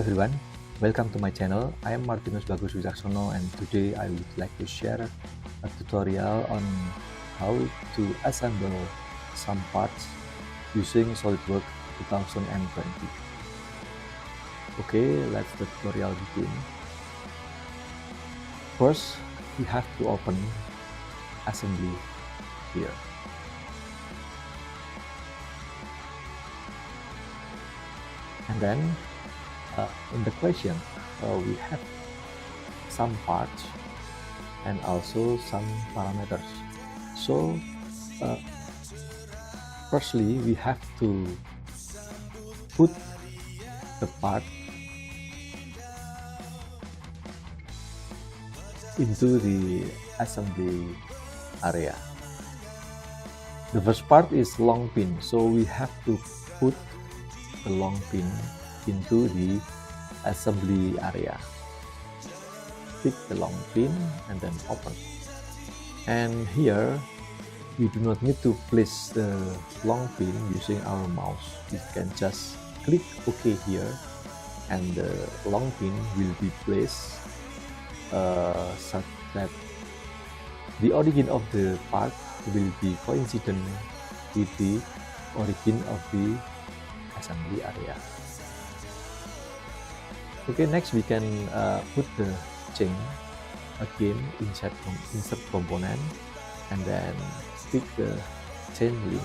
everyone, welcome to my channel. I am Martinus Bagus Wicaksono, and today I would like to share a tutorial on how to assemble some parts using SolidWorks 2020. Okay, let's the tutorial begin. First, we have to open assembly here. And then in the question, we have some parts and also some parameters. So firstly, we have to put the part into the assembly area. The first part is long pin, so we have to put the long pin into the assembly area. Pick the long pin and then open. And here we do not need to place the long pin using our mouse. We can just click OK here, and the long pin will be placed such that the origin of the part will be coincident with the origin of the assembly area. Okay, next we can put the chain again, insert component, and then pick the chain link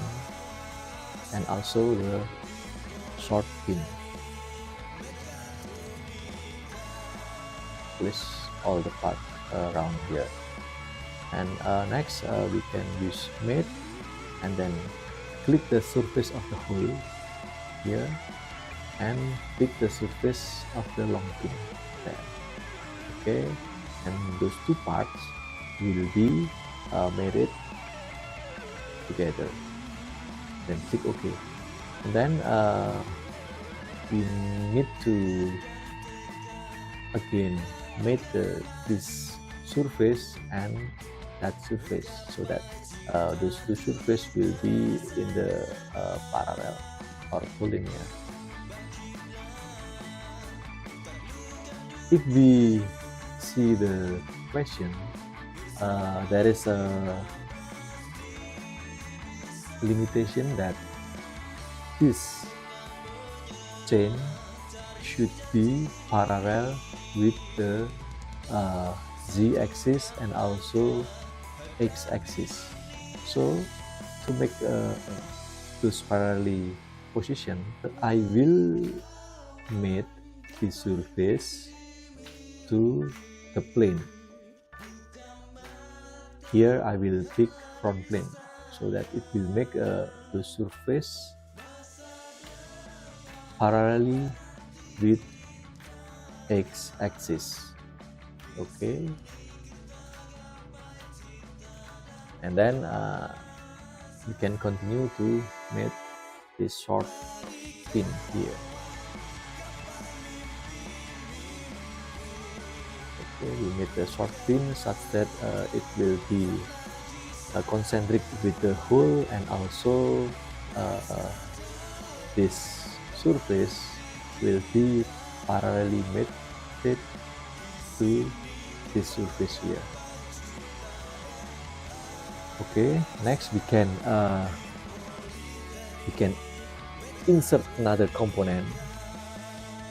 and also the short pin. Place all the part around here. And next we can use mate and then click the surface of the hole here and pick the surface of the long pin there. Okay, and those two parts will be mated together. Then click OK. And then we need to again mate this surface and that surface, so that those two surfaces will be in the parallel or collinear. If we see the question, there is a limitation that this chain should be parallel with the z-axis and also x-axis. So to make those parallel position, I will mate the surface to the plane. Here I will pick front plane, so that it will make the surface parallelly with x-axis. Okay, and then we can continue to make this short pin here. Okay, we make the short pin such that it will be concentric with the hole, and also this surface will be parallelly mated to this surface here. Okay, next we can insert another component.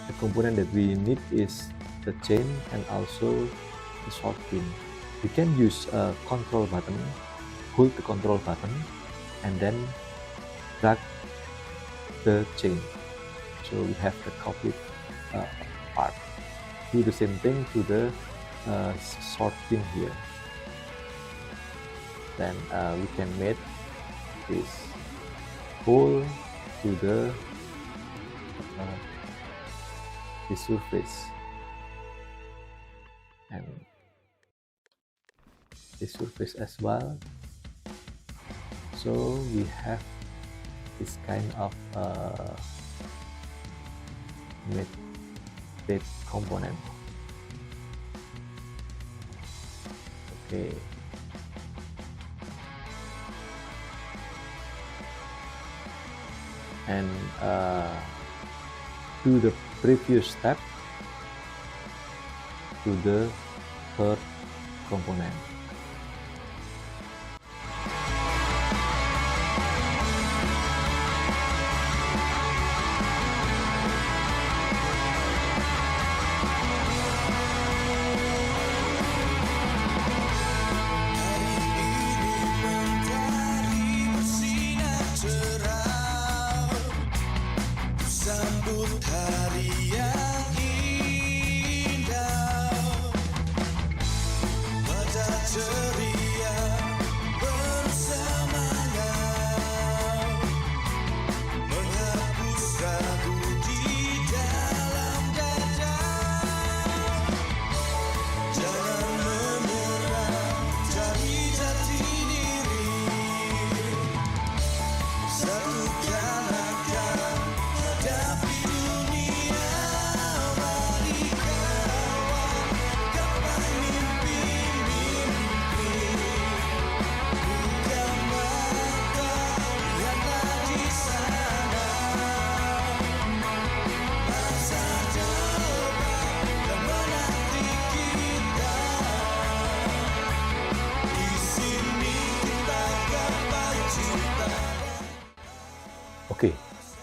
The component that we need is the chain and also the short pin. We can use a control button, hold the control button, and then drag the chain, so we have the complete part. Do the same thing to the short pin here. Then we can make this hole to the surface, and the surface as well. So we have this kind of mated component. Okay, and do the previous step to the third component. Okay,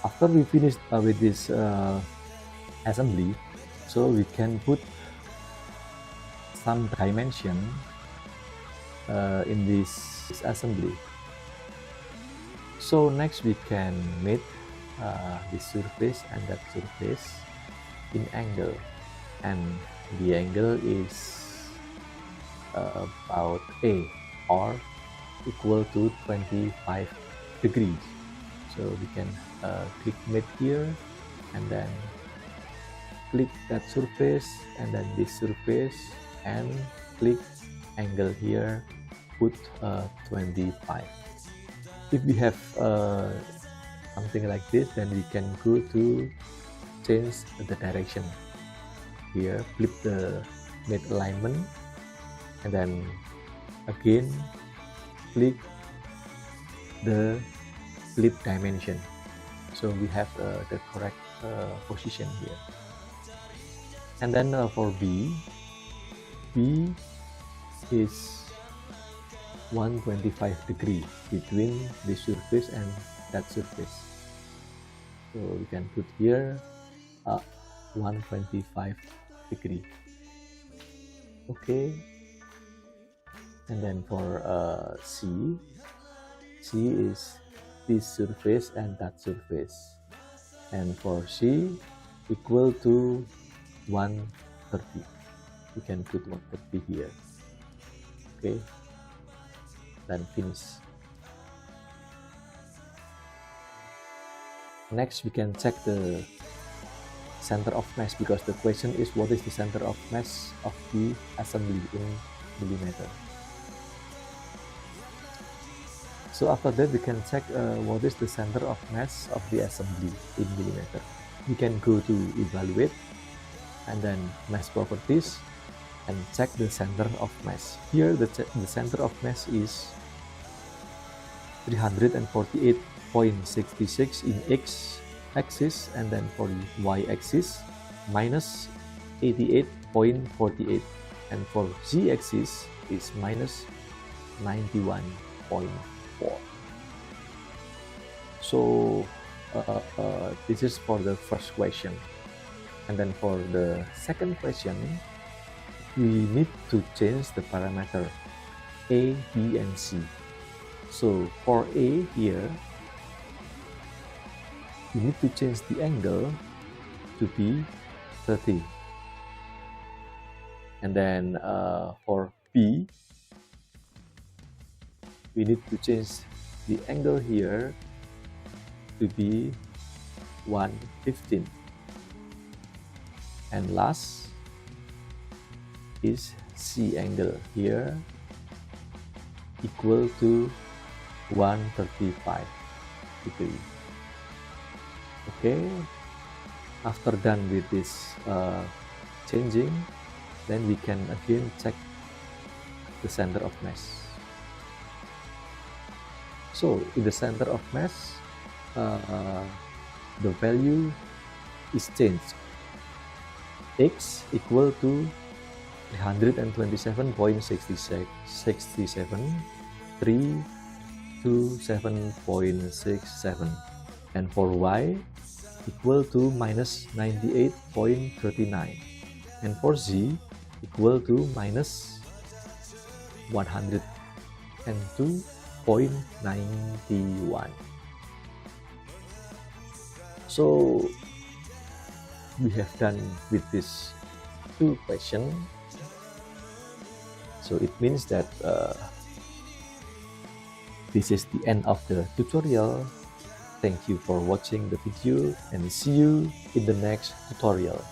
after we finish with this assembly, so we can put some dimension in this assembly. So next we can make this surface and that surface in angle, and the angle is about A, or equal to 25 degrees. So we can click mate here, and then click that surface, and then this surface, and click angle here, put 25. If we have something like this, then we can go to change the direction. Here, flip the mate alignment, and then again click the flip dimension, so we have the correct position here. And then for B is 125 degree between this surface and that surface, so we can put here 125 degree. Okay, and then for C is this surface and that surface, and for C equal to 130. We can put 130 here. Okay, then finish. Next we can check the center of mass, because the question is what is the center of mass of the assembly in millimeter. So after that we can check what is the center of mass of the assembly in millimeter. We can go to evaluate, and then mass properties, and check the center of mass. Here the center of mass is 348.66 in X axis, and then for the Y axis minus 88.48, and for Z axis is minus 91.4. So this is for the first question, and then for the second question we need to change the parameter A, B, and C. So for A here we need to change the angle to be 30, and then for B we need to change the angle here to be 115, and last is C angle here equal to 135 degree. Okay, after done with this changing, then we can again check the center of mass. So in the center of mass, the value is changed. X equal to 127.67, 3 to 7.67, and for y equal to minus 98.39, and for z equal to minus 102.91. So we have done with this two questions. So it means that this is the end of the tutorial. Thank you for watching the video and see you in the next tutorial.